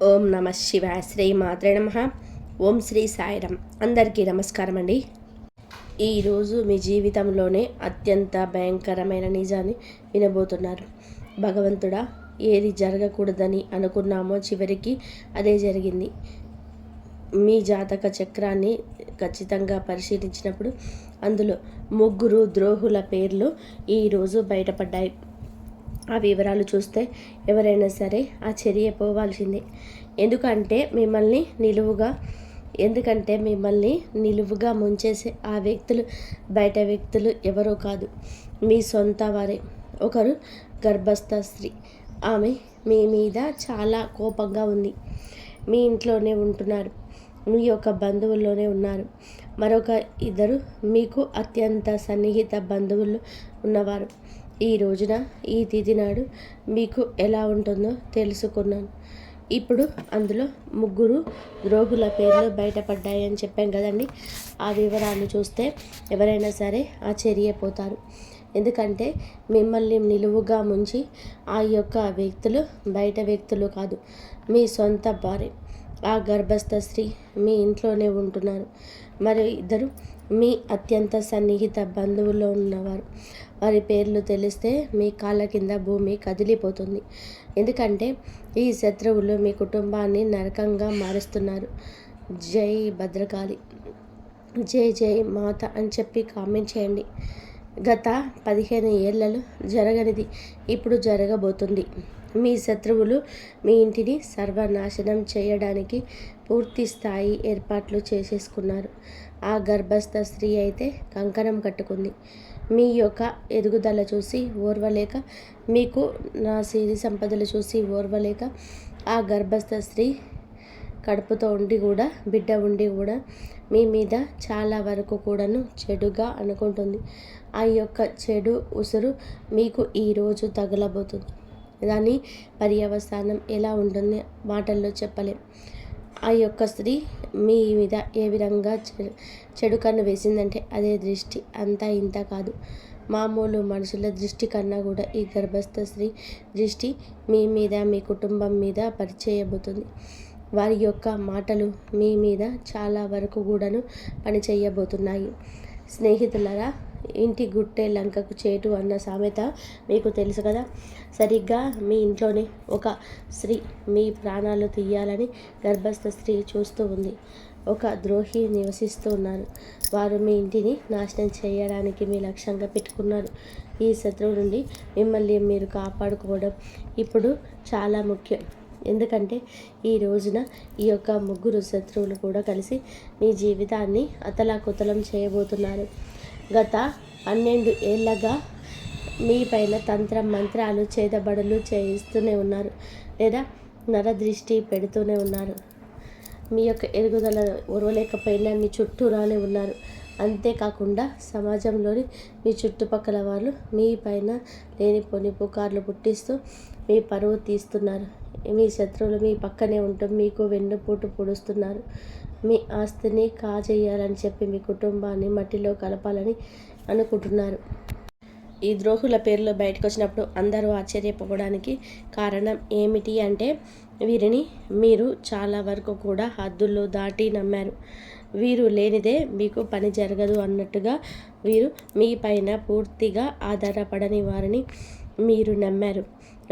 ఓం నమ శివాయ. శ్రీ మాత్రే నమః. ఓం శ్రీ సాయిరామ్. అందరికీ నమస్కారం అండి. ఈరోజు మీ జీవితంలోనే అత్యంత భయంకరమైన నిజాన్ని వినబోతున్నారు. భగవంతుడా, ఏది జరగకూడదని అనుకున్నామో చివరికి అదే జరిగింది. మీ జాతక చక్రాన్ని ఖచ్చితంగా పరిశీలించినప్పుడు అందులో 3 ద్రోహుల పేర్లు ఈరోజు బయటపడ్డాయి. ఆ వివరాలు చూస్తే ఎవరైనా సరే ఆశ్చర్యపోవాల్సిందే. ఎందుకంటే మిమ్మల్ని నిలువుగా ముంచేసే ఆ వ్యక్తులు బయట వ్యక్తులు ఎవరో కాదు, మీ సొంత వారే. ఒకరు గర్భస్థ స్త్రీ. ఆమె మీ మీద చాలా కోపంగా ఉంది. మీ ఇంట్లోనే ఉంటున్నారు, మీ యొక్క బంధువుల్లోనే ఉన్నారు. మరొక 2 మీకు అత్యంత సన్నిహిత బంధువులు ఉన్నవారు. ఈ రోజున, ఈ తిథి నాడు మీకు ఎలా ఉంటుందో తెలుసుకున్నాను. ఇప్పుడు అందులో 3 ద్రోహుల పేర్లు బయటపడ్డాయని చెప్పాం కదండి. ఆ వివరాలు చూస్తే ఎవరైనా సరే ఆశ్చర్యపోతారు. ఎందుకంటే మిమ్మల్ని నిలువుగా ముంచి ఆ యొక్క వ్యక్తులు బయట వ్యక్తులు కాదు, మీ సొంత భార్య. ఆ గర్భస్థ స్త్రీ మీ ఇంట్లోనే ఉంటున్నారు. మరి 2 మీ అత్యంత సన్నిహిత బంధువుల్లో ఉన్నవారు. వారి పేర్లు తెలిస్తే మీ కాళ్ళ కింద భూమి కదిలిపోతుంది. ఎందుకంటే ఈ శత్రువులు మీ కుటుంబాన్ని నరకంగా మారుస్తున్నారు. జై భద్రకాళి, జై జై మాత అని చెప్పి కామెంట్ చేయండి. గత 15 ఏళ్లలో జరగనిది ఇప్పుడు జరగబోతుంది. మీ శత్రువులు మీ ఇంటిని సర్వనాశనం చేయడానికి పూర్తి స్థాయి ఏర్పాట్లు చేసేసుకున్నారు. ఆ గర్భస్థ స్త్రీ అయితే కంకణం కట్టుకుంది. మీ యొక్క ఎదుగుదల చూసి ఓర్వలేక, మీకు నా సిరి సంపదలు చూసి ఓర్వలేక, ఆ గర్భస్థ స్త్రీ కడుపుతో ఉండి కూడా, బిడ్డ ఉండి కూడా మీ మీద చాలా వరకు కూడాను చెడుగా అనుకుంటుంది. ఆ యొక్క చెడు ఉసురు మీకు ఈరోజు తగలబోతుంది. దాని పర్యవసానం ఎలా ఉంటుంది మాటల్లో చెప్పలేం. ఆ యొక్క స్త్రీ మీ మీద ఏ విధంగా చెడు కన్ను వేసిందంటే అదే దృష్టి, అంతా ఇంత కాదు. మామూలు మనుషుల దృష్టి కన్నా కూడా ఈ గర్భస్థ స్త్రీ దృష్టి మీ మీద, మీ కుటుంబం మీద పరిచేయబోతుంది. వారి యొక్క మాటలు మీ మీద చాలా వరకు కూడాను పనిచేయబోతున్నాయి. స్నేహితులరా, ఇంటి గుట్టే లంకకు చేటు అన్న సామెత మీకు తెలుసు కదా. సరిగ్గా మీ ఇంట్లోనే ఒక స్త్రీ మీ ప్రాణాలు తీయాలని గర్భస్థ స్త్రీ చూస్తూ ఉంది. ఒక ద్రోహి నివసిస్తూ ఉన్నారు. వారు మీ ఇంటిని నాశనం చేయడానికి మీ లక్ష్యంగా పెట్టుకున్నారు. ఈ శత్రువు నుండి మిమ్మల్ని మీరు కాపాడుకోవడం ఇప్పుడు చాలా ముఖ్యం. ఎందుకంటే ఈ రోజున ఈ యొక్క 3 శత్రువులు కూడా కలిసి మీ జీవితాన్ని అతలాకుతలం చేయబోతున్నారు. గత 12 ఏళ్ళగా మీ పైన తంత్ర మంత్రాలు, చేతబడులు చేయిస్తూనే ఉన్నారు, లేదా నరదృష్టి పెడుతూనే ఉన్నారు. మీ యొక్క ఎదుగుదల ఓర్వలేకపోయినా మీ చుట్టూ రానే ఉన్నారు. అంతేకాకుండా సమాజంలోని మీ చుట్టుపక్కల వాళ్ళు మీ పైన లేనిపోని పుకార్లు పుట్టిస్తూ మీ పరువు తీస్తున్నారు. మీ శత్రువులు మీ పక్కనే ఉంటూ మీకు వెన్నుపోటు పొడుస్తున్నారు. మీ ఆస్తిని కాజేయాలని చెప్పి మీ కుటుంబాన్ని మట్టిలో కలపాలని అనుకుంటున్నారు. ఈ ద్రోహుల పేర్లు బయటకు వచ్చినప్పుడు అందరూ ఆశ్చర్యపోవడానికి కారణం ఏమిటి అంటే, వీరిని మీరు చాలా వరకు కూడా హద్దుల్లో దాటి నమ్మారు. వీరు లేనిదే మీకు పని జరగదు అన్నట్టుగా వీరు మీ పైన పూర్తిగా ఆధారపడని వారిని మీరు నమ్మారు.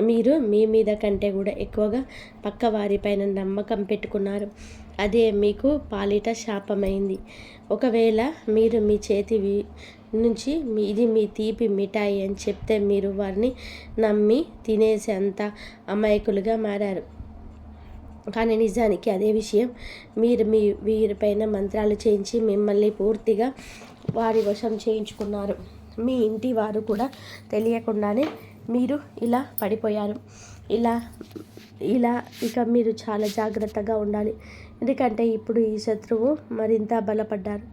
మీరు మీ మీద కంటే కూడా ఎక్కువగా పక్క వారిపైన నమ్మకం పెట్టుకున్నారు. అదే మీకు పాలిట శాపమైంది. ఒకవేళ మీరు మీ చేతి నుంచి ఇది మీ తీపి మిఠాయి అని చెప్తే మీరు వారిని నమ్మి తినేసేంత అమాయకులుగా మారారు. కానీ నిజానికి అదే విషయం మీరు వీరిపైన మంత్రాలు చేయించి మిమ్మల్ని పూర్తిగా వారి వశం చేయించుకున్నారు. మీ ఇంటి వారు కూడా తెలియకుండానే మీరు ఇలా పడిపోయారు. ఇలా ఇక మీరు చాలా జాగ్రత్తగా ఉండాలి. ఎందుకంటే ఇప్పుడు ఈ శత్రువు మరింత బలపడ్డారు.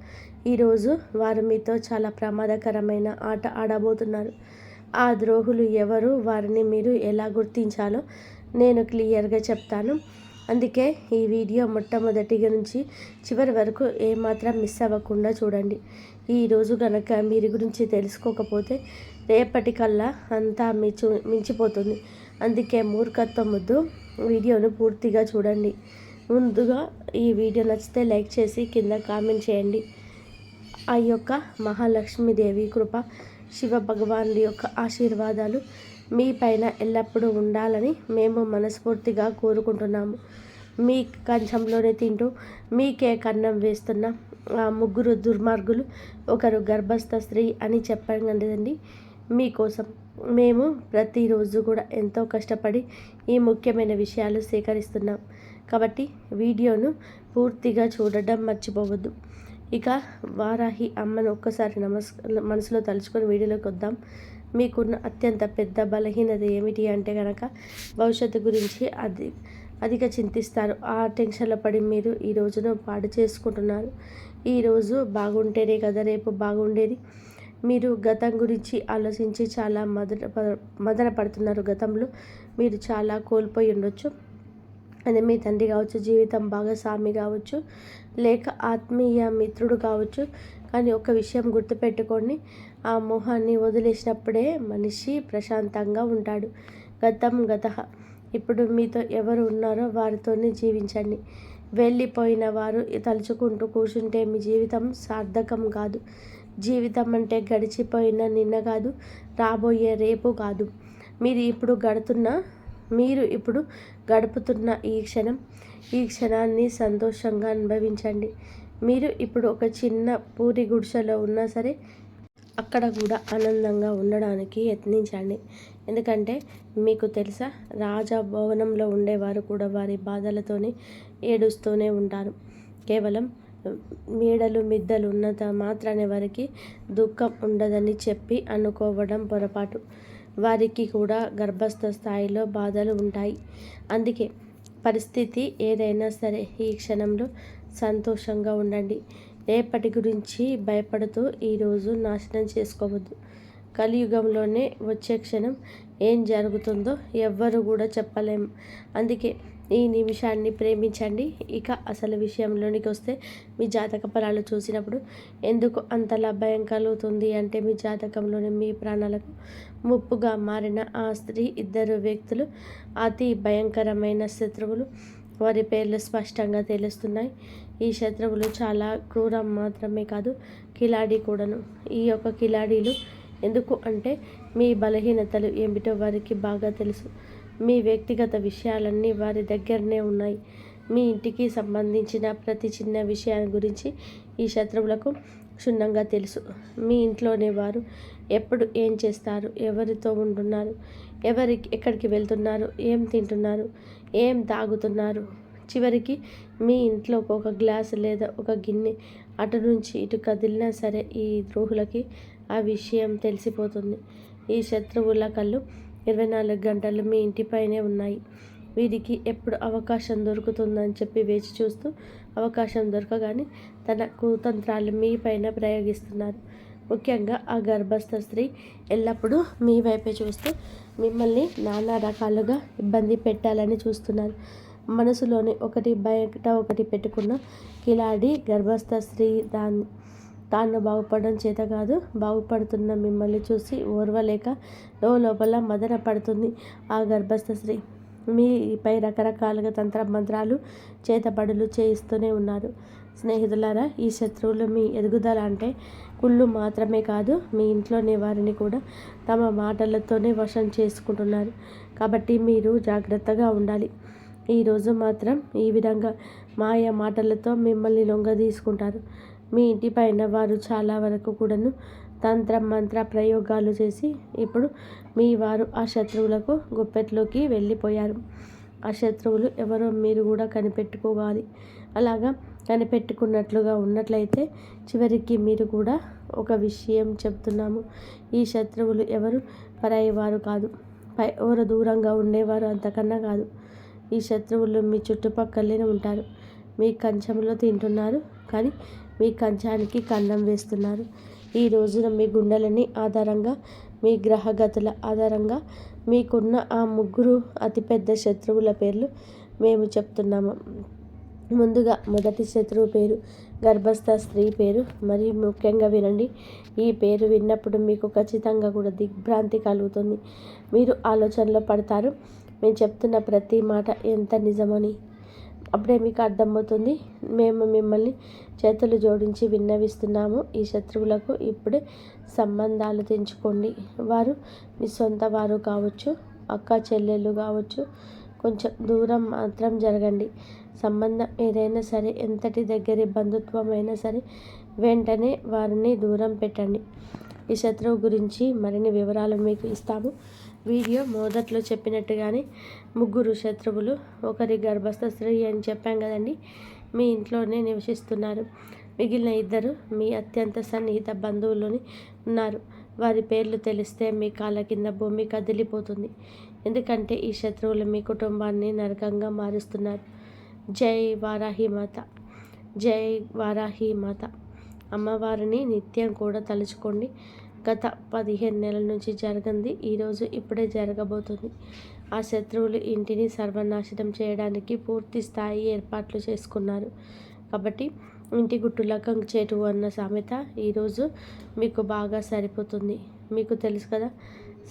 ఈరోజు వారు మీతో చాలా ప్రమాదకరమైన ఆట ఆడబోతున్నారు. ఆ ద్రోహులు ఎవరు, వారిని మీరు ఎలా గుర్తించాలో నేను క్లియర్గా చెప్తాను. అందుకే ఈ వీడియో మొట్టమొదటిగా నుంచి చివరి వరకు ఏమాత్రం మిస్ అవ్వకుండా చూడండి. ఈరోజు కనుక మీరు గురించి తెలుసుకోకపోతే రేపటికల్లా అంతా మించిపోతుంది. అందుకే మూర్ఖత్వం వద్దు, వీడియోను పూర్తిగా చూడండి. ముందుగా ఈ వీడియో నచ్చితే లైక్ చేసి కింద కామెంట్ చేయండి. ఆ యొక్క మహాలక్ష్మీదేవి కృప, శివ భగవానుడి యొక్క ఆశీర్వాదాలు మీ పైన ఎల్లప్పుడూ ఉండాలని మేము మనస్ఫూర్తిగా కోరుకుంటున్నాము. మీ కంచంలోనే తింటూ మీకే కన్నం వేస్తున్న ఆ ముగ్గురు దుర్మార్గులు, ఒకరు గర్భస్థ స్త్రీ అని చెప్పాను కదండి. మీకోసం మేము ప్రతిరోజు కూడా ఎంతో కష్టపడి ఈ ముఖ్యమైన విషయాలు సేకరిస్తున్నాం. కాబట్టి వీడియోను పూర్తిగా చూడడం మర్చిపోవద్దు. ఇక వారాహి అమ్మను ఒక్కసారి మనసులో తలుచుకొని వీడియోలోకి వద్దాం. మీకున్న అత్యంత పెద్ద బలహీనత ఏమిటి అంటే కనుక భవిష్యత్తు గురించి అధిక చింతిస్తారు. ఆ టెన్షన్లో పడి మీరు ఈ రోజును పాడు చేసుకుంటున్నారు. ఈరోజు బాగుంటేనే కదా రేపు బాగుండేది. మీరు గతం గురించి ఆలోచించి చాలా మదన పడుతున్నారు. గతంలో మీరు చాలా కోల్పోయి ఉండొచ్చు. అది మీ తండ్రి కావచ్చు, జీవితం భాగస్వామి కావచ్చు, లేక ఆత్మీయ మిత్రుడు కావచ్చు. కానీ ఒక విషయం గుర్తుపెట్టుకోండి, ఆ మోహాన్ని వదిలేసినప్పుడే మనిషి ప్రశాంతంగా ఉంటాడు. గతం గతః. ఇప్పుడు మీతో ఎవరు ఉన్నారో వారితోనే జీవించండి. వెళ్ళిపోయిన వారు తలుచుకుంటూ కూర్చుంటే మీ జీవితం సార్థకం కాదు. జీవితం అంటే గడిచిపోయిన నిన్న కాదు, రాబోయే రేపు కాదు. మీరు ఇప్పుడు గడుపుతున్న ఈ క్షణాన్ని సంతోషంగా అనుభవించండి. మీరు ఇప్పుడు ఒక చిన్న పూరి గుడిసెలో ఉన్నా సరే అక్కడ కూడా ఆనందంగా ఉండడానికి యత్నించండి. ఎందుకంటే మీకు తెలుసా, రాజభవనంలో ఉండేవారు కూడా వారి బాధలతోనే ఏడుస్తూనే ఉంటారు. కేవలం మేడలు మిద్దలు ఉన్నంత మాత్రానే వారికి దుఃఖం ఉండదని చెప్పి అనుకోవడం పొరపాటు. వారికి కూడా గర్భస్థ స్థాయిలో బాధలు ఉంటాయి. అందుకే పరిస్థితి ఏదైనా సరే ఈ క్షణంలో సంతోషంగా ఉండండి. రేపటి గురించి భయపడుతూ ఈరోజు నాశనం చేసుకోవద్దు. కలియుగంలోనే వచ్చే క్షణం ఏం జరుగుతుందో ఎవ్వరు కూడా చెప్పలేము. అందుకే ఈ నిమిషాన్ని ప్రేమించండి. ఇక అసలు విషయంలోనికి వస్తే, మీ జాతక ఫలాలు చూసినప్పుడు ఎందుకు అంతలా భయం కలుగుతుంది అంటే, మీ జాతకంలోని మీ ప్రాణాలకు ముప్పుగా మారిన ఆ స్త్రీ, ఇద్దరు వ్యక్తులు అతి భయంకరమైన శత్రువులు. వారి పేర్లు స్పష్టంగా తెలుస్తున్నాయి. ఈ శత్రువులు చాలా క్రూరం మాత్రమే కాదు, కిలాడి కూడాను. ఈ యొక్క కిలాడీలు ఎందుకు అంటే, మీ బలహీనతలు ఏమిటో వారికి బాగా తెలుసు. మీ వ్యక్తిగత విషయాలన్నీ వారి దగ్గరనే ఉన్నాయి. మీ ఇంటికి సంబంధించిన ప్రతి చిన్న విషయాన్ని గురించి ఈ శత్రువులకు క్షుణ్ణంగా తెలుసు. మీ ఇంట్లోనే వారు ఎప్పుడు ఏం చేస్తారు, ఎవరితో ఉంటున్నారు, ఎక్కడికి వెళ్తున్నారు, ఏం తింటున్నారు, ఏం తాగుతున్నారు, చివరికి మీ ఇంట్లో ఒక గ్లాసు లేదా ఒక గిన్నె అటు నుంచి ఇటు కదిలినా సరే ఈ ద్రోహులకి ఆ విషయం తెలిసిపోతుంది. ఈ శత్రువుల కళ్ళు 24 గంటలు మీ ఇంటిపైనే ఉన్నాయి. వీరికి ఎప్పుడు అవకాశం దొరుకుతుందని చెప్పి వేచి చూస్తూ, అవకాశం దొరకగానే తన కుతంత్రాలు మీ పైన ప్రయోగిస్తున్నారు. ముఖ్యంగా ఆ గర్భస్థ స్త్రీ ఎల్లప్పుడూ మీ వైపే చూస్తూ మిమ్మల్ని నానా రకాలుగా ఇబ్బంది పెట్టాలని చూస్తున్నారు. మనసులోని ఒకటి బయట ఒకటి పెట్టుకున్న కిలాడి గర్భస్థ స్త్రీ తాను బాగుపడడం చేత కాదు, బాగుపడుతున్న మిమ్మల్ని చూసి ఓర్వలేక లోపల మదన పడుతుంది ఆ గర్భస్థ స్త్రీ. మీపై రకరకాలుగా మంత్రాలు చేతబడులు చేయిస్తూనే ఉన్నారు. స్నేహితులారా, ఈ శత్రువులు మీ ఎదుగుదల అంటే కుళ్ళు మాత్రమే కాదు, మీ ఇంట్లోని వారిని కూడా తమ మాటలతోనే వశం చేసుకుంటున్నారు. కాబట్టి మీరు జాగ్రత్తగా ఉండాలి. ఈరోజు మాత్రం ఈ విధంగా మాయ మాటలతో మిమ్మల్ని లొంగ తీసుకుంటారు. మీ ఇంటిపైన వారు చాలా వరకు కూడాను తంత్ర మంత్ర ప్రయోగాలు చేసి ఇప్పుడు మీ వారు ఆ శత్రువులకు గుప్పెట్లోకి వెళ్ళిపోయారు. ఆ శత్రువులు ఎవరో మీరు కూడా కనిపెట్టుకోవాలి. అలాగా కనిపెట్టుకున్నట్లుగా ఉన్నట్లయితే చివరికి మీరు కూడా ఒక విషయం చెప్తున్నాము. ఈ శత్రువులు ఎవరు పరాయి వారు కాదు, ఎవరు దూరంగా ఉండేవారు అంతకన్నా కాదు. ఈ శత్రువులు మీ చుట్టుపక్కలనే ఉంటారు. మీ కంచంలో తింటున్నారు, కానీ మీ కంచానికి కన్నం వేస్తున్నారు. ఈ రోజున మీ గుండెలని ఆధారంగా, మీ గ్రహగతుల ఆధారంగా మీకున్న ఆ ముగ్గురు అతిపెద్ద శత్రువుల పేర్లు మేము చెప్తున్నాము. ముందుగా మొదటి శత్రువు పేరు గర్భస్థ స్త్రీ పేరు. మరి ముఖ్యంగా వినండి. ఈ పేరు విన్నప్పుడు మీకు ఖచ్చితంగా కూడా దిగ్భ్రాంతి కలుగుతుంది. మీరు ఆలోచనలో పడతారు. మేము చెప్తున్న ప్రతి మాట ఎంత నిజమని. అప్పుడే మీకు అర్థమవుతుంది. మేము మిమ్మల్ని చేతులు జోడించి విన్నవిస్తున్నాము. ఈ శత్రువులకు ఇప్పుడే సంబంధాలు తెంచుకోండి. వారు మీ సొంత వారు కావచ్చు, అక్క చెల్లెళ్ళు కావచ్చు. కొంచెం దూరం మాత్రం జరగండి. సంబంధం ఏదైనా సరే, ఎంతటి దగ్గరి బంధుత్వం అయినా సరే, వెంటనే వారిని దూరం పెట్టండి. ఈ శత్రువు గురించి మరిన్ని వివరాలు మీకు ఇస్తాము. వీడియో మొదట్లో చెప్పినట్టుగానే 3 శత్రువులు, ఒకరి గర్భస్థ స్త్రీ అని చెప్పాం కదండి. మీ ఇంట్లోనే నివసిస్తున్నారు. మిగిలిన 2 మీ అత్యంత సన్నిహిత బంధువులని ఉన్నారు. వారి పేర్లు తెలిస్తే మీ కాళ్ళ కింద భూమి కదిలిపోతుంది. ఎందుకంటే ఈ శత్రువులు మీ కుటుంబాన్ని నరకంగా మారుస్తున్నారు. జై వారాహిమాత, జై వారాహిమాత. అమ్మవారిని నిత్యం కూడా తలుచుకోండి. గత 15 నెలల నుంచి జరగంది ఈరోజు ఇప్పుడే జరగబోతుంది. ఆ శత్రువులు ఇంటిని సర్వనాశనం చేయడానికి పూర్తి స్థాయి ఏర్పాట్లు చేసుకున్నారు. కాబట్టి ఇంటి గుట్టుల కంచేటు అన్న సామెత ఈరోజు మీకు బాగా సరిపోతుంది. మీకు తెలుసు కదా,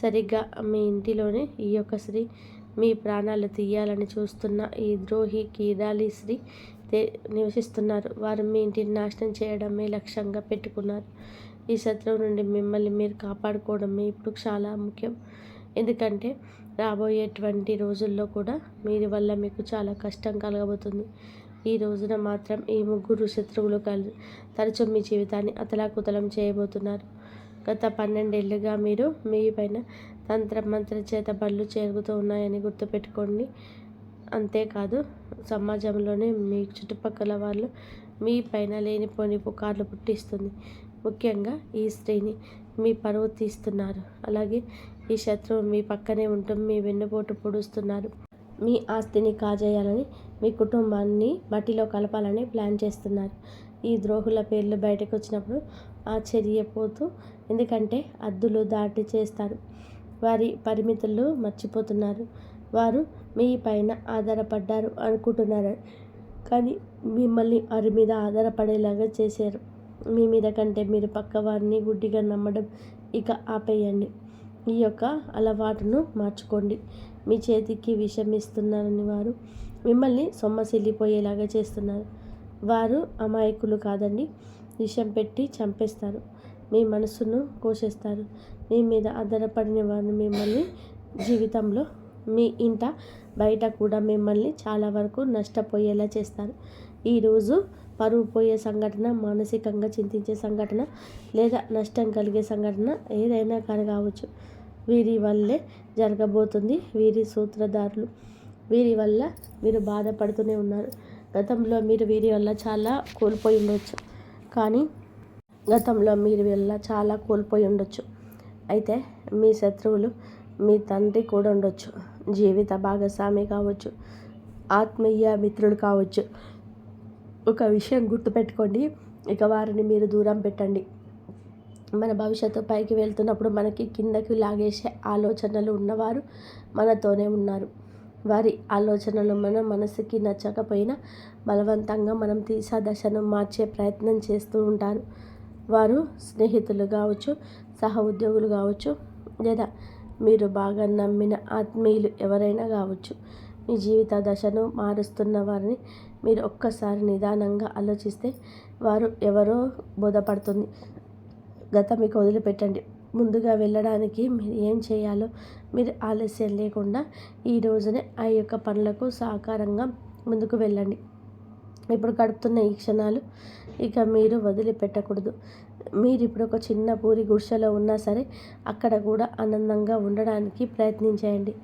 సరిగ్గా మీ ఇంటిలోనే ఈ యొక్క స్త్రీ మీ ప్రాణాలు తీయాలని చూస్తున్న ఈ ద్రోహి కీడాలి స్త్రీ నివసిస్తున్నారు. వారు మీ ఇంటిని నాశనం చేయడమే లక్ష్యంగా పెట్టుకున్నారు. ఈ శత్రువు నుండి మిమ్మల్ని మీరు కాపాడుకోవడమే ఇప్పుడు చాలా ముఖ్యం. ఎందుకంటే రాబోయేటువంటి రోజుల్లో కూడా వీరి వల్ల మీకు చాలా కష్టం కలగబోతుంది. ఈ రోజున మాత్రం ఈ 3 శత్రువులు తరచూ మీ జీవితాన్ని అతలాకుతలం చేయబోతున్నారు. గత 12 ఏళ్ళుగా మీరు మీ పైన మంత్ర చేతబడులు జరుగుతూ ఉన్నాయని గుర్తుపెట్టుకోండి. అంతేకాదు, సమాజంలోనే మీ చుట్టుపక్కల వాళ్ళు మీ పైన లేనిపోని పుకార్లు పుట్టిస్తుంది. ముఖ్యంగా ఈ స్త్రీని మీ పరువు తీస్తున్నారు. అలాగే ఈ శత్రువు మీ పక్కనే ఉంటూ మీ వెన్నుపోటు పొడుస్తున్నారు. మీ ఆస్తిని కాజేయాలని, మీ కుటుంబాన్ని మట్టిలో కలపాలని ప్లాన్ చేస్తున్నారు. ఈ ద్రోహుల పేర్లు బయటకు వచ్చినప్పుడు ఆశ్చర్యపోతూ, ఎందుకంటే హద్దులు దాటి చేస్తారు. వారి పరిమితులు మర్చిపోతున్నారు. వారు మీ పైన ఆధారపడ్డారు అనుకుంటున్నారు, కానీ మిమ్మల్ని వారి మీద ఆధారపడేలాగా చేశారు. మీ మీద కంటే మీరు పక్క వారిని గుడ్డిగా నమ్మడం ఇక ఆపేయండి. ఈ యొక్క అలవాటును మార్చుకోండి. మీ చేతికి విషం ఇస్తున్నారని వారు మిమ్మల్ని సొమ్మసిల్లిపోయేలాగా చేస్తున్నారు. వారు అమాయకులు కాదండి. విషం పెట్టి చంపేస్తారు. మీ మనసును కోసేస్తారు. మీ మీద ఆధారపడిన వారు మిమ్మల్ని జీవితంలో, మీ ఇంట బయట కూడా మిమ్మల్ని చాలా వరకు నష్టపోయేలా చేస్తారు. ఈరోజు పరువు పోయే సంఘటన, మానసికంగా చింతించే సంఘటన, లేదా నష్టం కలిగే సంఘటన ఏదైనా కావచ్చు. వీరి వల్లే జరగబోతుంది. వీరి సూత్రధారులు. వీరి వల్ల మీరు బాధపడుతూనే ఉన్నారు. గతంలో మీరు వీరి వల్ల చాలా కోల్పోయి ఉండొచ్చు. అయితే మీ శత్రువులు మీ తండ్రి కూడా ఉండొచ్చు, జీవిత భాగస్వామి కావచ్చు, ఆత్మీయ మిత్రుడు కావచ్చు. ఒక విషయం గుర్తుపెట్టుకోండి, ఇక వారిని మీరు దూరం పెట్టండి. మన భవిష్యత్తు పైకి వెళ్తున్నప్పుడు మనకి కిందకి లాగేసే ఆలోచనలు ఉన్నవారు మనతోనే ఉన్నారు. వారి ఆలోచనలు మన మనసుకి నచ్చకపోయినా బలవంతంగా మనం తీసా దశను మార్చే ప్రయత్నం చేస్తూ ఉంటారు. వారు స్నేహితులు కావచ్చు, సహ ఉద్యోగులు కావచ్చు, లేదా మీరు బాగా నమ్మిన ఆత్మీయులు ఎవరైనా కావచ్చు. మీ జీవిత దశను మారుస్తున్న వారిని మీరు ఒక్కసారి నిదానంగా ఆలోచిస్తే వారు ఎవరో బోధపడుతుంది. గతానికి వదిలిపెట్టండి. ముందుగా వెళ్ళడానికి మీరు ఏం చేయాలో మీరు ఆలస్యం లేకుండా ఈ రోజునే ఆ యొక్క పనులకు సహకారంగా ముందుకు వెళ్ళండి. ఇప్పుడు గడుపుతున్న ఈ క్షణాలు ఇక మీరు వదిలిపెట్టకూడదు. మీరు ఇప్పుడు ఒక చిన్న పూరి గుడిసెలో ఉన్నా సరే అక్కడ కూడా ఆనందంగా ఉండడానికి ప్రయత్నించేయండి.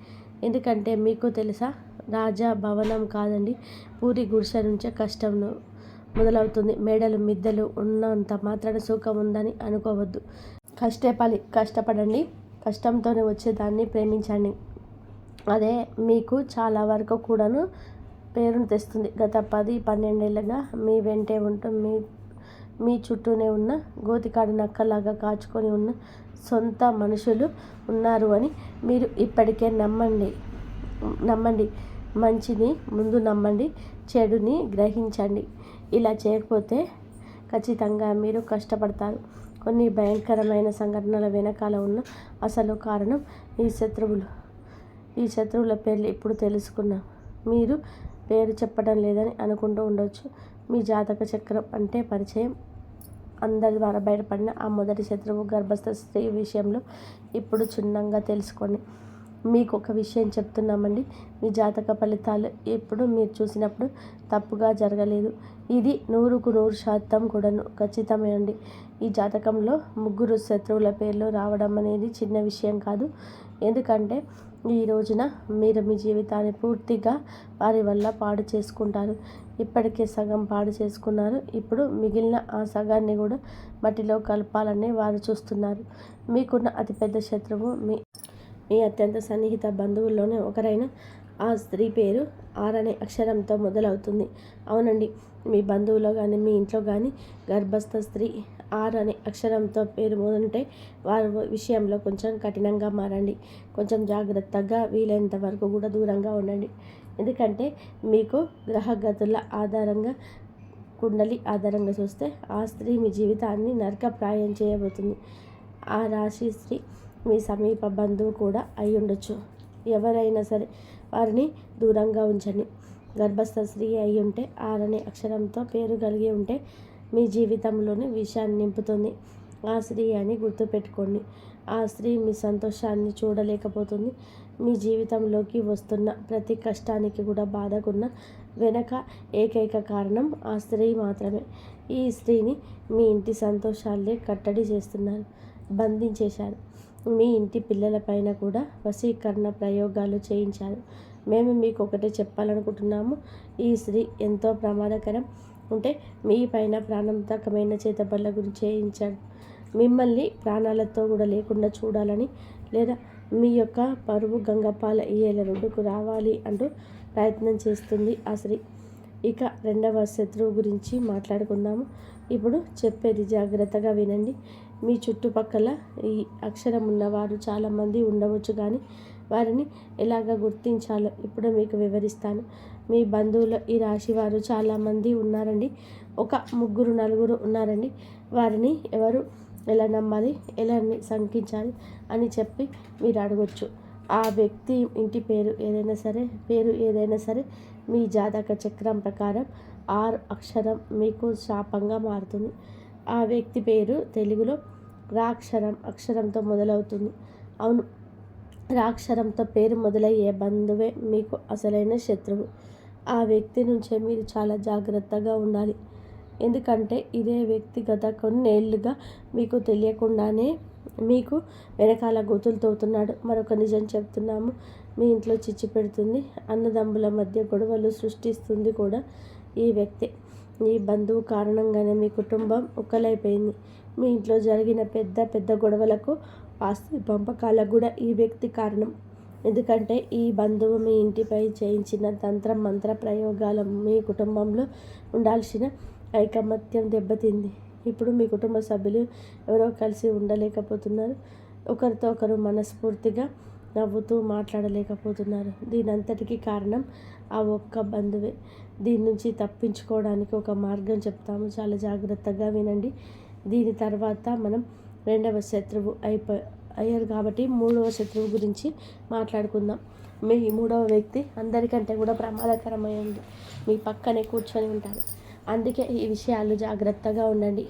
ఎందుకంటే మీకు తెలుసా, రాజా భవనం కాదండి, పూరి గుడిసె నుంచే కష్టం మొదలవుతుంది. మేడలు మిద్దెలు ఉన్నంత మాత్రాన సుఖం ఉందని అనుకోవద్దు. కష్టపడండి. కష్టంతోనే వచ్చేదాన్ని ప్రేమించండి. అదే మీకు చాలా వరకు కూడాను పేరును తెస్తుంది. గత 10-12 ఏళ్ళుగా మీ వెంటే ఉంటూ మీ చుట్టూనే ఉన్న గోతికాడి నక్కలాగా కాచుకొని ఉన్న సొంత మనుషులు ఉన్నారు అని మీరు ఇప్పటికే నమ్మండి. మంచిని ముందు నమ్మండి, చెడుని గ్రహించండి. ఇలా చేయకపోతే ఖచ్చితంగా మీరు కష్టపడతారు. కొన్ని భయంకరమైన సంఘటనల వెనకాల ఉన్న అసలు కారణం ఈ శత్రువులు. ఈ శత్రువుల పేర్లు ఇప్పుడు తెలుసుకున్నాం. మీరు పేరు చెప్పడం లేదని అనుకుంటూ ఉండొచ్చు. మీ జాతక చక్రం అంటే పరిచయం అందరి ద్వారా బయటపడిన ఆ మొదటి శత్రువు గర్భస్థ స్త్రీ విషయంలో ఇప్పుడు క్షుణ్ణంగా తెలుసుకోండి. మీకు ఒక విషయం చెప్తున్నామండి. మీ జాతక ఫలితాలు ఎప్పుడు మీరు చూసినప్పుడు తప్పుగా జరగలేదు. ఇది 100% కూడాను ఖచ్చితమేనండి. ఈ జాతకంలో 3 శత్రువుల పేర్లు రావడం అనేది చిన్న విషయం కాదు. ఎందుకంటే ఈ రోజున మీరు మీ జీవితాన్ని పూర్తిగా వారి వల్ల పాడు చేసుకుంటారు. ఇప్పటికే సగం పాడు చేసుకున్నారు. ఇప్పుడు మిగిలిన ఆ సగాన్ని కూడా మట్టిలో కలపాలని వారు చూస్తున్నారు. మీకున్న అతిపెద్ద శత్రువు మీ అత్యంత సన్నిహిత బంధువుల్లోనే ఒకరైన ఆ స్త్రీ పేరు ఆర్ అనే అక్షరంతో మొదలవుతుంది. అవునండి, మీ బంధువులో కానీ మీ ఇంట్లో కానీ గర్భస్థ స్త్రీ ఆర్ అనే అక్షరంతో పేరు మొదలుంటే వారి విషయంలో కొంచెం కఠినంగా మారండి. కొంచెం జాగ్రత్తగా, వీలైనంత వరకు కూడా దూరంగా ఉండండి. ఎందుకంటే మీకు గ్రహగతుల ఆధారంగా, కుండలి ఆధారంగా చూస్తే ఆ స్త్రీ మీ జీవితాన్ని నరకప్రాయం చేయబోతుంది. ఆ రాశి స్త్రీ మీ సమీప బంధువు కూడా అయి ఉండొచ్చు. ఎవరైనా సరే వారిని దూరంగా ఉంచండి. గర్భస్థ స్త్రీ అయి ఉంటే ఆర్ అనే అక్షరంతో పేరు కలిగి ఉంటే మీ జీవితంలోని విషయాన్ని నింపుతుంది. ఆ స్త్రీ అని గుర్తుపెట్టుకోండి. ఆ స్త్రీ మీ సంతోషాన్ని చూడలేకపోతుంది. మీ జీవితంలోకి వస్తున్న ప్రతి కష్టానికి కూడా బాధకున్న వెనక ఏకైక కారణం ఆ స్త్రీ మాత్రమే. ఈ స్త్రీని మీ ఇంటి సంతోషాలే కట్టడి చేస్తున్నారు, బంధించేశారు. మీ ఇంటి పిల్లలపైన కూడా వశీకరణ ప్రయోగాలు చేయించారు. మేము మీకు ఒకటే చెప్పాలనుకుంటున్నాము. ఈ స్త్రీ ఎంతో ప్రమాదకరం. ఉంటే మీ పైన ప్రాణాంతకమైన చేతబడుల గురించి చేయించాడు. మిమ్మల్ని ప్రాణాలతో కూడా లేకుండా చూడాలని, లేదా మీ యొక్క పరువు గంగపాల ఈయల రోడ్డుకు రావాలి అంటూ ప్రయత్నం చేస్తుంది ఆ స్త్రీ. ఇక రెండవ శత్రువు గురించి మాట్లాడుకుందాము. ఇప్పుడు చెప్పేది జాగ్రత్తగా వినండి. మీ చుట్టుపక్కల ఈ అక్షరం ఉన్నవారు చాలామంది ఉండవచ్చు, కానీ వారిని ఎలాగ గుర్తించాలో ఇప్పుడు మీకు వివరిస్తాను. మీ బంధువులు ఈ రాశి వారు చాలామంది ఉన్నారండి. ఒక 3-4 ఉన్నారండి. వారిని ఎవరు ఎలా నమ్మాలి, ఎలా శంకించాలి అని చెప్పి మీరు అడగొచ్చు. ఆ వ్యక్తి ఇంటి పేరు ఏదైనా సరే మీ జాతక చక్రం ప్రకారం ఆర్ అక్షరం మీకు శాపంగా మారుతుంది. ఆ వ్యక్తి పేరు తెలుగులో అక్షరంతో మొదలవుతుంది. అవును, అక్షరంతో పేరు మొదలయ్యే బంధువే మీకు అసలైన శత్రువు. ఆ వ్యక్తి నుంచే మీరు చాలా జాగ్రత్తగా ఉండాలి. ఎందుకంటే ఇదే వ్యక్తి గత కొన్నేళ్లుగా మీకు తెలియకుండానే మీకు వెనకాల గోతులు తవ్వుతున్నాడు. మరొక నిజం చెప్తున్నాము, మీ ఇంట్లో చిచ్చు పెడుతుంది, అన్నదమ్ముల మధ్య గొడవలు సృష్టిస్తుంది కూడా ఈ వ్యక్తి. ఈ బంధువు కారణంగానే మీ కుటుంబం ఉక్కలైపోయింది. మీ ఇంట్లో జరిగిన పెద్ద గొడవలకు, ఆస్తి పంపకాలకు కూడా ఈ వ్యక్తి కారణం. ఎందుకంటే ఈ బంధువు మీ ఇంటిపై చేయించిన తంత్ర మంత్ర ప్రయోగాల మీ కుటుంబంలో ఉండాల్సిన ఐకమత్యం దెబ్బతింది. ఇప్పుడు మీ కుటుంబ సభ్యులు ఎవరో కలిసి ఉండలేకపోతున్నారు. ఒకరితో ఒకరు మనస్ఫూర్తిగా నవ్వుతూ మాట్లాడలేకపోతున్నారు. దీనంతటికీ కారణం ఆ ఒక్క బంధువే. దీని నుంచి తప్పించుకోవడానికి ఒక మార్గం చెప్తాము, చాలా జాగ్రత్తగా వినండి. దీని తర్వాత మనం రెండవ శత్రువు అయ్యారు కాబట్టి మూడవ శత్రువు గురించి మాట్లాడుకుందాం. మీ మూడవ వ్యక్తి అందరికంటే కూడా ప్రమాదకరమైంది. మీ పక్కనే కూర్చొని ఉంటారు. అందుకే ఈ విషయాలు జాగ్రత్తగా ఉండండి.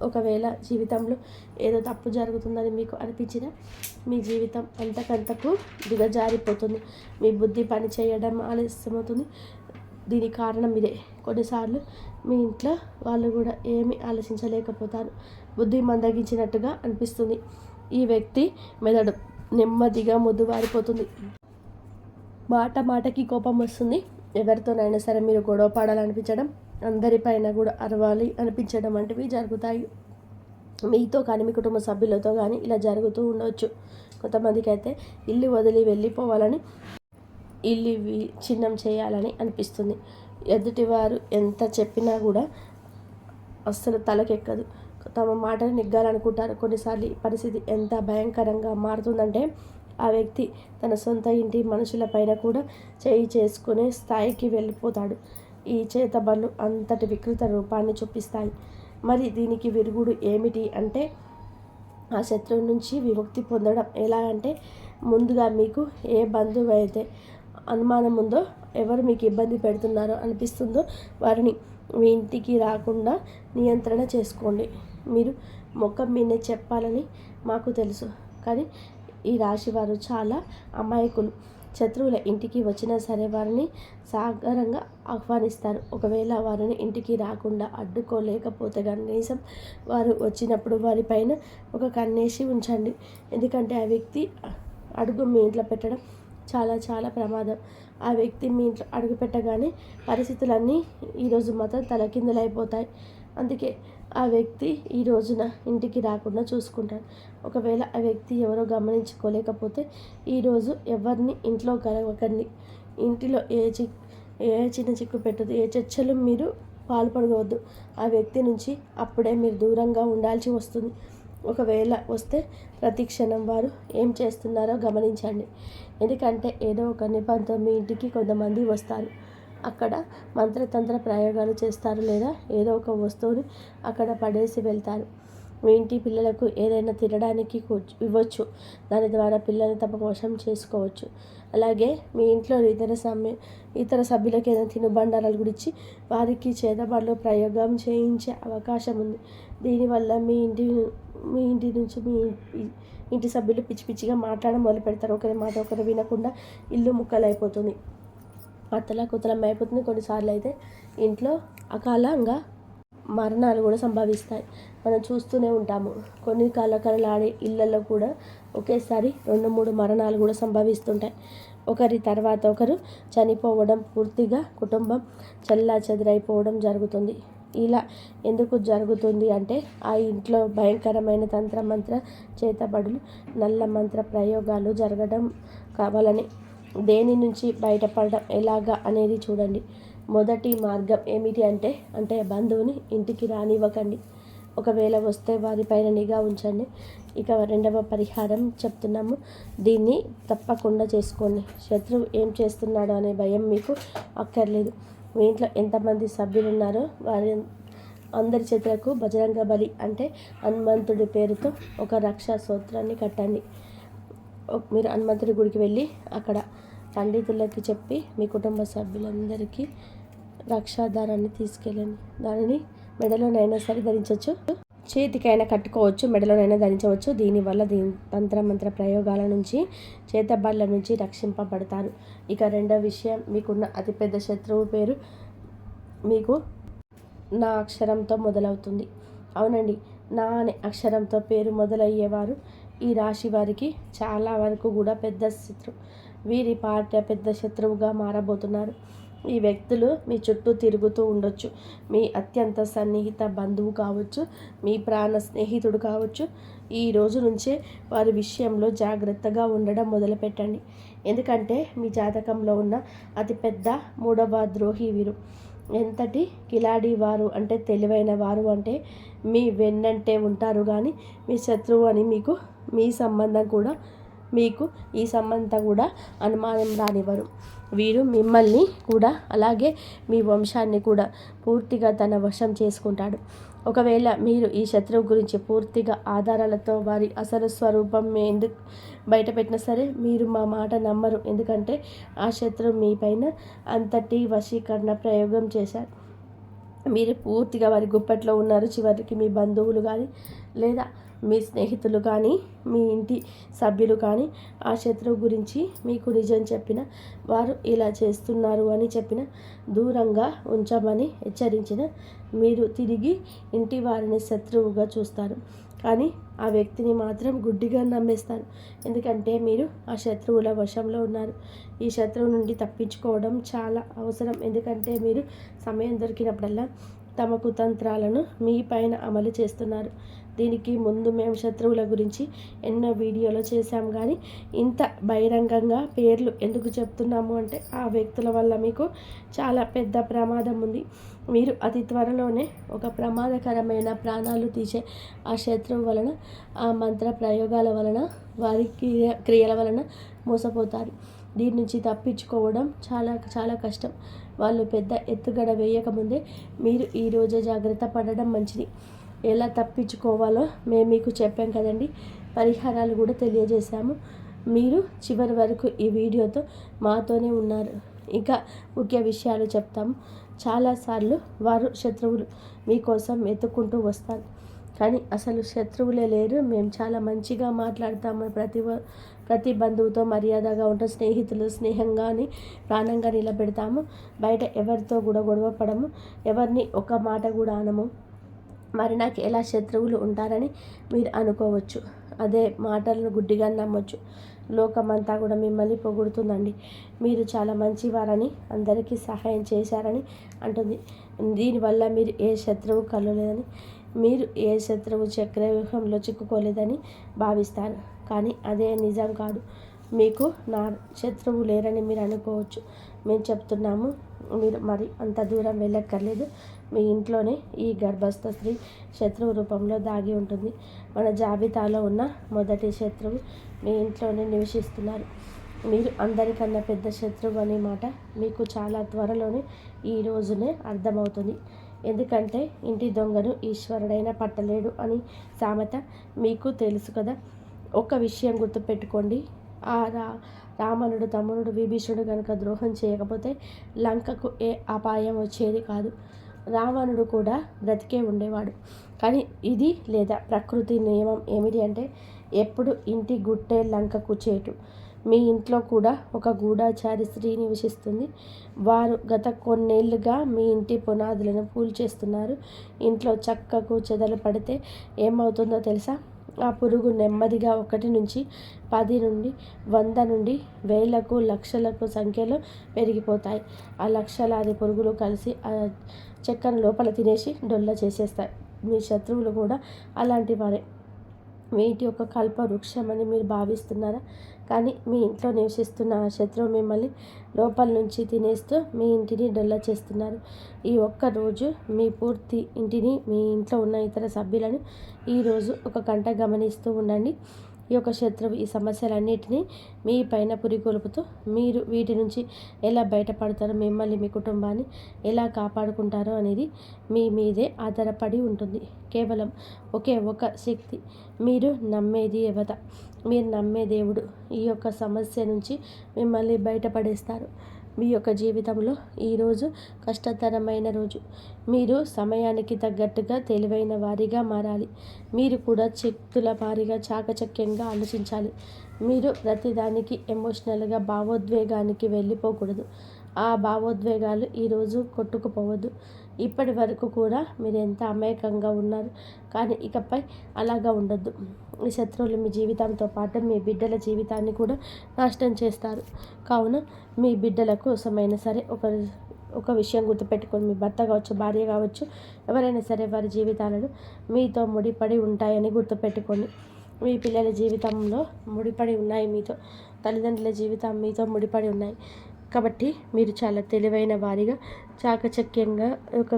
ఒకవేళ జీవితంలో ఏదో తప్పు జరుగుతుందని మీకు అనిపించినా మీ జీవితం అంతకంతకు దిగజారిపోతుంది. మీ బుద్ధి పని చేయడం ఆలస్యమవుతుంది. దీనికి కారణం ఇదే. కొన్నిసార్లు మీ ఇంట్లో వాళ్ళు కూడా ఏమీ ఆలోచించలేకపోతారు. బుద్ధి మందగించినట్టుగా అనిపిస్తుంది. ఈ వ్యక్తి మెదడు నెమ్మదిగా మొద్దుబారిపోతుంది. మాటకి కోపం వస్తుంది. ఎవరితోనైనా సరే మీరు గొడవ పడాలనిపించడం, అందరిపైన కూడా అరవాలి అనిపించడం వంటివి జరుగుతాయి. మీతో కానీ మీ కుటుంబ సభ్యులతో కానీ ఇలా జరుగుతూ ఉండవచ్చు. కొంతమందికి అయితే ఇల్లు వదిలి వెళ్ళిపోవాలని, ఇల్లు చిన్నం చేయాలని అనిపిస్తుంది. ఎదుటివారు ఎంత చెప్పినా కూడా అస్సలు తలకెక్కదు. తమ మాటను నెగ్గాలనుకుంటారు. కొన్నిసార్లు ఈ పరిస్థితి ఎంత భయంకరంగా మారుతుందంటే ఆ వ్యక్తి తన సొంత ఇంటి మనుషులపైన కూడా చేయి చేసుకునే స్థాయికి వెళ్ళిపోతాడు. ఈ చేతబడులు అంతటి వికృత రూపాన్ని చూపిస్తాయి. మరి దీనికి విరుగుడు ఏమిటి అంటే ఆ శత్రువు నుంచి విముక్తి పొందడం ఎలా అంటే, ముందుగా మీకు ఏ బంధువు అయితే అనుమానం ఉందో, ఎవరు మీకు ఇబ్బంది పెడుతున్నారో అనిపిస్తుందో వారిని మీ ఇంటికి రాకుండా నియంత్రణ చేసుకోండి. మీరు ముఖం మీదే చెప్పాలని మాకు తెలుసు, కానీ ఈ రాశి వారు చాలా అమాయకులు. శత్రువుల ఇంటికి వచ్చినా సరే వారిని సాగరంగా ఆహ్వానిస్తారు. ఒకవేళ వారిని ఇంటికి రాకుండా అడ్డుకోలేకపోతే కనీసం వారు వచ్చినప్పుడు వారిపైన ఒక కన్నేసి ఉంచండి. ఎందుకంటే ఆ వ్యక్తి అడుగు మీ ఇంట్లో పెట్టడం చాలా చాలా ప్రమాదం. ఆ వ్యక్తి మీ ఇంట్లో అడుగు పెట్టగానే పరిస్థితులన్నీ ఈరోజు మాత్రం తలకిందులైపోతాయి. అందుకే ఆ వ్యక్తి ఈ రోజున ఇంటికి రాకుండా చూసుకుంటాడు. ఒకవేళ ఆ వ్యక్తి ఎవరో గమనించుకోలేకపోతే ఈరోజు ఎవరిని ఇంట్లో కలవకండి. ఇంటిలో ఏ చిన్న చిక్కు పెట్టదు, ఏ చర్చలు మీరు పాల్పడవద్దు. ఆ వ్యక్తి నుంచి అప్పుడే మీరు దూరంగా ఉండాల్సి వస్తుంది. ఒకవేళ వస్తే ప్రతి క్షణం వారు ఏం చేస్తున్నారో గమనించండి. ఎందుకంటే ఏదో ఒక నిబంధన మీ ఇంటికి కొంతమంది వస్తారు. అక్కడ మంత్రతంత్ర ప్రయోగాలు చేస్తారు, లేదా ఏదో ఒక వస్తువుని అక్కడ పడేసి వెళ్తారు. మీ ఇంటి పిల్లలకు ఏదైనా తినడానికి ఇవ్వచ్చు. దాని ద్వారా పిల్లల్ని తమ వశం చేసుకోవచ్చు. అలాగే మీ ఇంట్లో ఇతర సభ్యులకు ఏదైనా తినుబండారాలు గురించి వారికి చేతబడిలో ప్రయోగం చేయించే అవకాశం ఉంది. దీనివల్ల మీ ఇంటి నుంచి మీ ఇంటి సభ్యులు పిచ్చి పిచ్చిగా మాట్లాడడం మొదలు పెడతారు. ఒకరి మాట ఒకరు వినకుండా ఇల్లు ముక్కలైపోతుంది, అతలాకుతలం అయిపోతుంది. కొన్నిసార్లు అయితే ఇంట్లో అకాలంగా మరణాలు కూడా సంభవిస్తాయి. మనం చూస్తూనే ఉంటాము. కొన్ని కలకలలాడే ఇళ్లలో కూడా ఒకేసారి 2-3 మరణాలు కూడా సంభవిస్తుంటాయి. ఒకరి తర్వాత ఒకరు చనిపోవడం, పూర్తిగా కుటుంబం చెల్లాచెదరైపోవడం జరుగుతుంది. ఇలా ఎందుకు జరుగుతుంది అంటే, ఆ ఇంట్లో భయంకరమైన తంత్రమంత్ర చేతబడులు, నల్ల మంత్ర ప్రయోగాలు జరగడం కావాలని. దేని నుంచి బయటపడడం ఎలాగా అనేది చూడండి. మొదటి మార్గం ఏమిటి అంటే బంధువుని ఇంటికి రానివ్వకండి. ఒకవేళ వస్తే వారిపైన నిఘా ఉంచండి. ఇక రెండవ పరిహారం చెప్తున్నాము, దీన్ని తప్పకుండా చేసుకోండి. శత్రువు ఏం చేస్తున్నాడో అనే భయం మీకు అక్కర్లేదు. మీ ఇంట్లో ఎంతమంది సభ్యులు ఉన్నారో వారి అందరి చేతులకు బజరంగ బలి అంటే హనుమంతుడి పేరుతో ఒక రక్షా స్తోత్రాన్ని కట్టండి. మీరు హనుమంతుడి గుడికి వెళ్ళి అక్కడ పండితులకి చెప్పి మీ కుటుంబ సభ్యులందరికీ రక్షాధారాన్ని తీసుకెళ్ళండి. దానిని మెడలోనైనా సరే ధరించవచ్చు, చేతికైనా కట్టుకోవచ్చు, మెడలోనైనా ధరించవచ్చు. దీనివల్ల తంత్రమంత్ర ప్రయోగాల నుంచి, చేతబళ్ళ నుంచి రక్షింపబడతారు. ఇక రెండో విషయం, మీకున్న అతిపెద్ద శత్రువు పేరు మీకు నా అక్షరంతో మొదలవుతుంది. అవునండి, నా అనే అక్షరంతో పేరు మొదలయ్యేవారు ఈ రాశి వారికి చాలా వరకు కూడా పెద్ద శత్రువు. వీరి పార్టీ పెద్ద శత్రువుగా మారబోతున్నారు. ఈ వ్యక్తులు మీ చుట్టూ తిరుగుతూ ఉండొచ్చు. మీ అత్యంత సన్నిహిత బంధువు కావచ్చు, మీ ప్రాణ స్నేహితుడు కావచ్చు. ఈ రోజు నుంచే వారి విషయంలో జాగ్రత్తగా ఉండడం మొదలుపెట్టండి. ఎందుకంటే మీ జాతకంలో ఉన్న అతిపెద్ద 3వ ద్రోహి వీరు. ఎంతటి కిలాడి వారు అంటే, తెలివైన వారు అంటే, మీ వెన్నంటే ఉంటారు కానీ మీ శత్రువు అని మీ సంబంధం కూడా మీకు ఈ సంబంధం కూడా అనుమానం రానివ్వరు. వీరు మిమ్మల్ని కూడా అలాగే మీ వంశాన్ని కూడా పూర్తిగా తన వశం చేసుకుంటాడు. ఒకవేళ మీరు ఈ శత్రువు గురించి పూర్తిగా ఆధారాలతో వారి అసలు స్వరూపం ఎందుకు బయటపెట్టినా సరే మీరు మా మాట నమ్మరు. ఎందుకంటే ఆ శత్రువు మీ పైన అంతటి వశీకరణ ప్రయోగం చేశారు. మీరు పూర్తిగా వారి గుప్పట్లో ఉన్నారు. చివరికి మీ బంధువులు కానీ, లేదా మీ స్నేహితులు కానీ, మీ ఇంటి సభ్యులు కానీ ఆ శత్రువు గురించి మీకు నిజం చెప్పిన, వారు ఇలా చేస్తున్నారు అని చెప్పిన, దూరంగా ఉంచమని హెచ్చరించిన, మీరు తిరిగి ఇంటి వారిని శత్రువుగా చూస్తారు. కానీ ఆ వ్యక్తిని మాత్రం గుడ్డిగా నమ్మేస్తారు. ఎందుకంటే మీరు ఆ శత్రువుల వశంలో ఉన్నారు. ఈ శత్రువు నుండి తప్పించుకోవడం చాలా అవసరం. ఎందుకంటే మీరు సమయం దొరికినప్పుడల్లా తమ కుతంత్రాలను మీ పైన అమలు చేస్తున్నారు. దీనికి ముందు మేము శత్రువుల గురించి ఎన్నో వీడియోలు చేశాం, కానీ ఇంత బహిరంగంగా పేర్లు ఎందుకు చెప్తున్నాము అంటే, ఆ వ్యక్తుల వల్ల మీకు చాలా పెద్ద ప్రమాదం ఉంది. మీరు అతి త్వరలోనే ఒక ప్రమాదకరమైన ప్రాణాలు తీసే ఆ శత్రువు వలన, ఆ మంత్ర ప్రయోగాల వలన, వారి క్రియల వలన మోసపోతారు. దీని నుంచి తప్పించుకోవడం చాలా చాలా కష్టం. వాళ్ళు పెద్ద ఎత్తుగడ వేయకముందే మీరు ఈరోజే జాగ్రత్త పడడం మంచిది. ఎలా తప్పించుకోవాలో మేము మీకు చెప్పాం కదండి. పరిహారాలు కూడా తెలియజేశాము. మీరు చివరి వరకు ఈ వీడియోతో మాతోనే ఉన్నారు. ఇంకా ముఖ్య విషయాలు చెప్తాము. చాలాసార్లు వారు శత్రువులు మీకోసం వెతుక్కుంటూ వస్తారు, కానీ అసలు శత్రువులే లేరు. మేము చాలా మంచిగా మాట్లాడతాము, ప్రతి బంధువుతో మర్యాదగా ఉంటాం, స్నేహితులు స్నేహంగాని ప్రాణంగా నిలబెడతాము. బయట ఎవరితో కూడా గొడవ పడము, ఎవరిని ఒక మాట కూడా అనము. మరి నాకు ఎలా శత్రువులు ఉంటారని మీరు అనుకోవచ్చు. అదే మాటలను గుడ్డిగా నమ్మొచ్చు. లోకమంతా కూడా మిమ్మల్ని పొగుడుతుందండి. మీరు చాలా మంచివారని, అందరికీ సహాయం చేశారని అంటుంది. దీనివల్ల మీరు ఏ శత్రువు కలలేదని, మీరు ఏ శత్రువు చక్రవ్యూహంలో చిక్కుకోలేదని భావిస్తారు. కానీ అదే నిజం కాదు. మీకు నా శత్రువు లేరని మీరు అనుకోవచ్చు. మేము చెప్తున్నాము, మీరు మరి అంత దూరం వెళ్ళక్కర్లేదు. మీ ఇంట్లోనే ఈ గర్భస్థ స్త్రీ శత్రువు రూపంలో దాగి ఉంటుంది. మన జాబితాలో ఉన్న మొదటి శత్రువు మీ ఇంట్లోనే నివసిస్తున్నారు. మీరు అందరికన్నా పెద్ద శత్రువు అనే మాట మీకు చాలా త్వరలోనే ఈ రోజునే అర్థమవుతుంది. ఎందుకంటే ఇంటి దొంగను ఈశ్వరుడైనా పట్టలేడు అని సామెత మీకు తెలుసు కదా. ఒక విషయం గుర్తుపెట్టుకోండి. ఆ రావణుడు తమ్ముడు విభీషణుడు కనుక ద్రోహం చేయకపోతే లంకకు ఏ అపాయం వచ్చేది కాదు. రావణుడు కూడా బ్రతికే ఉండేవాడు. కానీ ఇది లేదా ప్రకృతి నియమం ఏమిటి అంటే, ఎప్పుడు ఇంటి గుట్టే లంకకు చేటు. మీ ఇంట్లో కూడా ఒక గూఢచారి స్త్రీ నివసిస్తుంది. వారు గత కొన్నేళ్లుగా మీ ఇంటి పునాదులను చేస్తున్నారు. ఇంట్లో చక్కకు చెదలు పడితే ఏమవుతుందో తెలుసా? ఆ పురుగు నెమ్మదిగా 1 నుంచి 10 నుండి 100 నుండి వేలకు లక్షలకు సంఖ్యలో పెరిగిపోతాయి. ఆ లక్షలాది పురుగులు కలిసి ఆ చెక్కను లోపల తినేసి డొల్ల చేసేస్తాయి. మీ శత్రువులు కూడా అలాంటి వారే. మీ ఇంటి యొక్క కల్ప వృక్షమని మీరు భావిస్తున్నారా? కానీ మీ ఇంట్లో నివసిస్తున్న శత్రువు మిమ్మల్ని లోపల నుంచి తినేస్తూ మీ ఇంటిని డొల్ల చేస్తున్నారు. ఈ ఒక్క రోజు మీ పూర్తి ఇంటిని, మీ ఇంట్లో ఉన్న ఇతర సభ్యులను ఈరోజు ఒక గంట గమనిస్తూ ఉండండి. ఈ యొక్క శత్రువు ఈ సమస్యలన్నిటినీ మీ పైన పురికొల్పుతూ మీరు వీటి నుంచి ఎలా బయటపడతారో, మిమ్మల్ని మీ కుటుంబాన్ని ఎలా కాపాడుకుంటారో అనేది మీ మీదే ఆధారపడి ఉంటుంది. కేవలం ఒకే ఒక శక్తి, మీరు నమ్మేది దేవత, మీరు నమ్మే దేవుడు ఈ యొక్క సమస్య నుంచి మిమ్మల్ని బయటపడేస్తారు. మీ యొక్క జీవితంలో ఈరోజు కష్టతరమైన రోజు. మీరు సమయానికి తగ్గట్టుగా తెలివైన వారిగా మారాలి. మీరు కూడా శక్తుల వారిగా చాకచక్యంగా ఆలోచించాలి. మీరు ప్రతిదానికి ఎమోషనల్గా భావోద్వేగానికి వెళ్ళిపోకూడదు. ఆ భావోద్వేగాలు ఈరోజు కొట్టుకుపోవద్దు. ఇప్పటి వరకు కూడా మీరు ఎంత అమాయకంగా ఉన్నారు, కానీ ఇకపై అలాగా ఉండొద్దు. ఈ శత్రువులు మీ జీవితంతో పాటు మీ బిడ్డల జీవితాన్ని కూడా నాశనం చేస్తారు. కావున మీ బిడ్డల కోసమైనా సరే ఒక విషయం గుర్తుపెట్టుకొని, మీ భర్త కావచ్చు, భార్య కావచ్చు, ఎవరైనా సరే వారి జీవితాలను మీతో ముడిపడి ఉంటాయని గుర్తుపెట్టుకోండి. మీ పిల్లల జీవితంలో ముడిపడి ఉన్నాయి మీతో, తల్లిదండ్రుల జీవితం మీతో ముడిపడి ఉన్నాయి. కాబట్టి మీరు చాలా తెలివైన వారిగా చాకచక్యంగా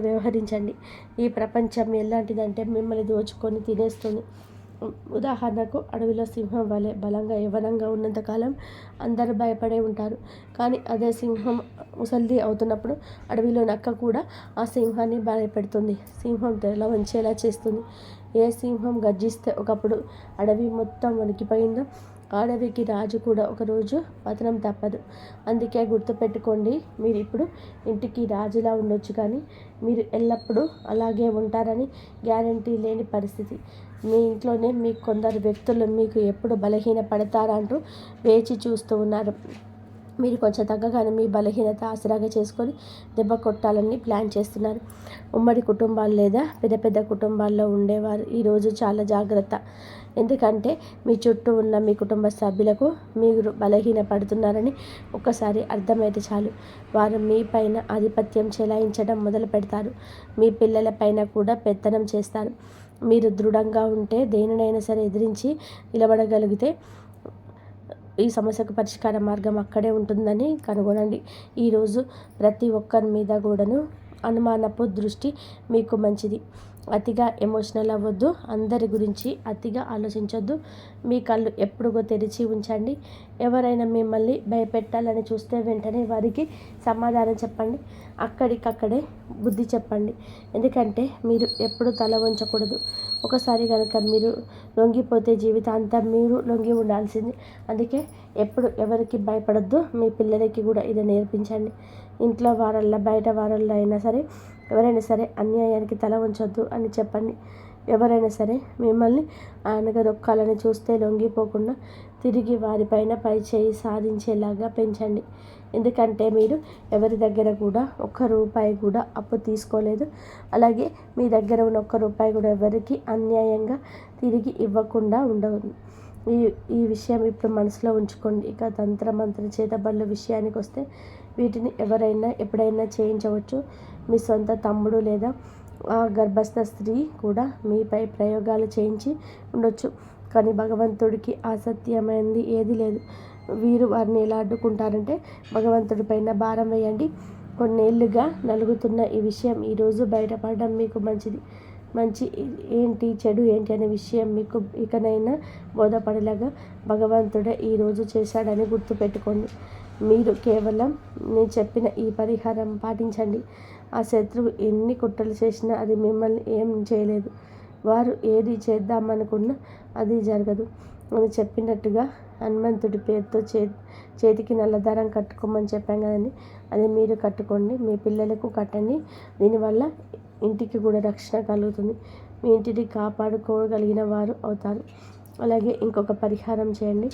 వ్యవహరించండి. ఈ ప్రపంచం ఎలాంటిదంటే మిమ్మల్ని దోచుకొని తినేస్తుంది. ఉదాహరణకు, అడవిలో సింహం వలె బలంగా యవ్వనంగా ఉన్నంతకాలం అందరూ భయపడే ఉంటారు. కానీ అదే సింహం ముసలిది అవుతున్నప్పుడు అడవిలో నక్క కూడా ఆ సింహాన్ని భయపెడుతుంది, సింహం తల వంచేలా చేస్తుంది. ఏ సింహం గర్జిస్తే ఒకప్పుడు అడవి మొత్తం వణికిపోయిందో, అడవికి రాజు కూడా ఒకరోజు పతనం తప్పదు. అందుకే గుర్తుపెట్టుకోండి, మీరు ఇప్పుడు ఇంటికి రాజులా ఉండొచ్చు, కానీ మీరు ఎల్లప్పుడూ అలాగే ఉంటారని గ్యారంటీ లేని పరిస్థితి. మీ ఇంట్లోనే మీకు కొందరు వ్యక్తులు మీకు ఎప్పుడు బలహీన పడతారా అంటూ వేచి చూస్తూ ఉన్నారు. మీరు కొంచెం తగ్గగానే మీ బలహీనత ఆసరాగా చేసుకొని దెబ్బ కొట్టాలని ప్లాన్ చేస్తున్నారు. ఉమ్మడి కుటుంబాలు లేదా పెద్ద పెద్ద కుటుంబాల్లో ఉండేవారు ఈరోజు చాలా జాగ్రత్త. ఎందుకంటే మీ చుట్టూ ఉన్న మీ కుటుంబ సభ్యులకు మీరు బలహీన పడుతున్నారని ఒక్కసారి అర్థమైతే చాలు, వారు మీ పైన ఆధిపత్యం చెలాయించడం మొదలు పెడతారు. మీ పిల్లల పైన కూడా పెత్తనం చేస్తారు. మీరు దృఢంగా ఉంటే, దేనినైనా సరే ఎదిరించి నిలబడగలిగితే ఈ సమస్యకు పరిష్కార మార్గం అక్కడే ఉంటుందని కనుగొనండి. ఈరోజు ప్రతి ఒక్కరి మీద కూడాను అనుమానపు దృష్టి మీకు మంచిది. అతిగా ఎమోషనల్ అవ్వద్దు. అందరి గురించి అతిగా ఆలోచించొద్దు. మీ కళ్ళు ఎప్పుడుగో తెరిచి ఉంచండి. ఎవరైనా మిమ్మల్ని భయపెట్టాలని చూస్తే వెంటనే వారికి సమాధానం చెప్పండి. అక్కడికక్కడే బుద్ధి చెప్పండి. ఎందుకంటే మీరు ఎప్పుడు తల వంచకూడదు. ఒకసారి కనుక మీరు లొంగిపోతే జీవితాంతం మీరు లొంగి ఉండాల్సింది. అందుకే ఎప్పుడు ఎవరికి భయపడొద్దు. మీ పిల్లలకి కూడా ఇది నేర్పించండి. ఇంట్లో వారల్లో బయట వారల్లో అయినా సరే ఎవరైనా సరే అన్యాయానికి తల వంచొద్దు అని చెప్పండి. ఎవరైనా సరే మిమ్మల్ని అనగదొక్కాలని చూస్తే లొంగిపోకుండా తిరిగి వారిపైన పై చేయి సాధించేలాగా పెంచండి. ఎందుకంటే మీరు ఎవరి దగ్గర కూడా ఒక్క రూపాయి కూడా అప్పు తీసుకోలేదు. అలాగే మీ దగ్గర ఉన్న ఒక్క రూపాయి కూడా ఎవరికి అన్యాయంగా తిరిగి ఇవ్వకుండా ఉండదు. ఈ విషయం ఇప్పుడు మనసులో ఉంచుకోండి. ఇక తంత్ర మంత్ర చేతబడుల విషయానికి వస్తే వీటిని ఎవరైనా ఎప్పుడైనా చేయించవచ్చు. మీ సొంత తమ్ముడు లేదా ఆ గర్భస్థ స్త్రీ కూడా మీపై ప్రయోగాలు చేయించి ఉండొచ్చు. కానీ భగవంతుడికి అసత్యమైనది ఏది లేదు. వీరు వారిని ఎలా అడ్డుకుంటారంటే భగవంతుడి పైన భారం వేయండి. కొన్నేళ్లుగా నలుగుతున్న ఈ విషయం ఈరోజు బయటపడడం మీకు మంచిది. మంచి ఏంటి చెడు ఏంటి అనే విషయం మీకు ఇకనైనా బోధపడేలాగా భగవంతుడే ఈరోజు చేశాడని గుర్తుపెట్టుకోండి. మీరు కేవలం నేను చెప్పిన ఈ పరిహారం పాటించండి. ఆ శత్రువు ఎన్ని కుట్రలు చేసినా అది మిమ్మల్ని ఏం చేయలేదు. వారు ఏది చేద్దామనుకున్నా అది జరగదు అని చెప్పినట్టుగా హనుమంతుడి పేరుతో చేతికి నల్లదారం కట్టుకోమని చెప్పాం కదండి. అది మీరు కట్టుకోండి, మీ పిల్లలకు కట్టండి. దీనివల్ల ఇంటికి కూడా రక్షణ కలుగుతుంది. మీ ఇంటిని కాపాడుకోగలిగిన వారు అవుతారు. అలాగే ఇంకొక పరిహారం చేయండి.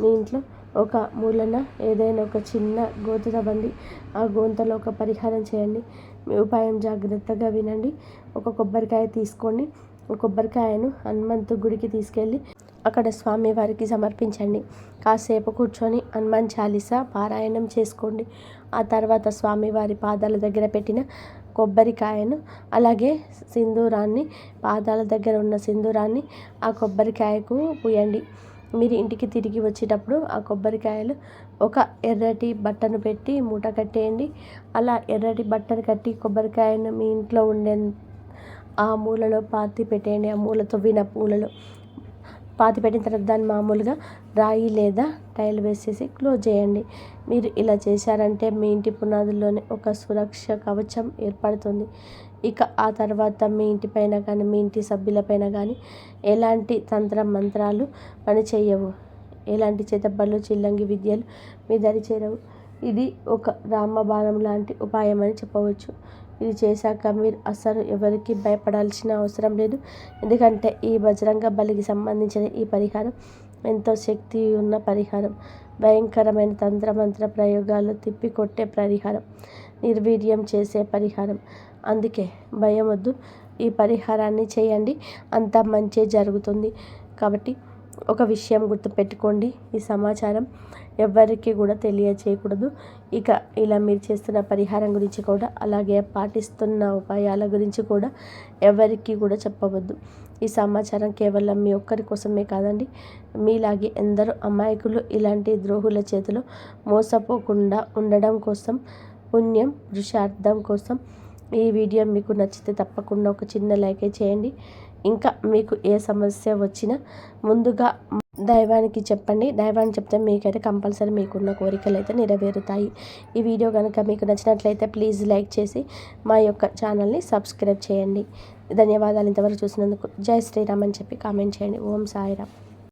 మీ ఇంట్లో ఒక మూలన ఏదైనా ఒక చిన్న గోత తవ్వండి. ఆ గోంతలో ఒక పరిహారం చేయండి. మీ ఉపాయం జాగ్రత్తగా వినండి. ఒక కొబ్బరికాయ తీసుకోండి. ఒక కొబ్బరికాయను హనుమంతు గుడికి తీసుకెళ్ళి అక్కడ స్వామివారికి సమర్పించండి. కాసేపు కూర్చొని హనుమాన్ చాలీసా పారాయణం చేసుకోండి. ఆ తర్వాత స్వామివారి పాదాల దగ్గర పెట్టిన కొబ్బరికాయను అలాగే సింధూరాన్ని, పాదాల దగ్గర ఉన్న సింధూరాన్ని ఆ కొబ్బరికాయకు పూయండి. మీరు ఇంటికి తిరిగి వచ్చేటప్పుడు ఆ కొబ్బరికాయలు ఒక ఎర్రటి బట్టను పెట్టి మూట కట్టేయండి. అలా ఎర్రటి బట్టను కట్టి కొబ్బరికాయను మీ ఇంట్లో ఉండే ఆ మూలలో పాతి పెట్టేయండి. ఆ మూల తవ్విన మూలలో పాతి పెట్టిన తర్వాత దాన్ని మామూలుగా రాయి లేదా టైల్ వేసేసి క్లోజ్ చేయండి. మీరు ఇలా చేశారంటే మీ ఇంటి పునాదుల్లోనే ఒక సురక్ష కవచం ఏర్పడుతుంది. ఇక ఆ తర్వాత మీ ఇంటిపైన కానీ మీ ఇంటి సభ్యులపైన కానీ ఎలాంటి తంత్ర మంత్రాలు పని చేయవు. ఎలాంటి చేతబడులు చిల్లంగి విద్యలు మీ దరి చేరవు. ఇది ఒక రామబాణం లాంటి ఉపాయం అని చెప్పవచ్చు. ఇది చేశాక మీరు అసలు ఎవరికి భయపడాల్సిన అవసరం లేదు. ఎందుకంటే ఈ బజరంగ బలికి సంబంధించిన ఈ పరిహారం ఎంతో శక్తి ఉన్న పరిహారం. భయంకరమైన తంత్రమంత్ర ప్రయోగాలు తిప్పికొట్టే పరిహారం, నిర్వీర్యం చేసే పరిహారం. అందుకే భయం వద్దు. ఈ పరిహారాన్ని చేయండి, అంతా మంచి జరుగుతుంది. కాబట్టి ఒక విషయం గుర్తుపెట్టుకోండి, ఈ సమాచారం ఎవ్వరికి కూడా తెలియచేయకూడదు. ఇక ఇలా మీరు చేస్తున్న పరిహారం గురించి కూడా అలాగే పాటిస్తున్న ఉపాయాల గురించి కూడా ఎవరికి కూడా చెప్పవద్దు. ఈ సమాచారం కేవలం మీ ఒక్కరి కోసమే కాదండి, మీలాగే ఎందరో అమాయకులు ఇలాంటి ద్రోహుల చేతిలో మోసపోకుండా ఉండడం కోసం, పుణ్యం పురుషార్థం కోసం. ఈ వీడియో మీకు నచ్చితే తప్పకుండా ఒక చిన్న లైక్ చేయండి. ఇంకా మీకు ఏ సమస్య వచ్చినా ముందుగా దైవానికి చెప్పండి. దైవానికి చెప్తే మీకైతే కంపల్సరీ మీకున్న కోరికలు అయితే నెరవేరుతాయి. ఈ వీడియో కనుక మీకు నచ్చినట్లయితే ప్లీజ్ లైక్ చేసి మా యొక్క ఛానల్ని సబ్స్క్రైబ్ చేయండి. ధన్యవాదాలు ఇంతవరకు చూసినందుకు. జై శ్రీరామ్ అని చెప్పి కామెంట్ చేయండి. ఓం సాయిరామ్.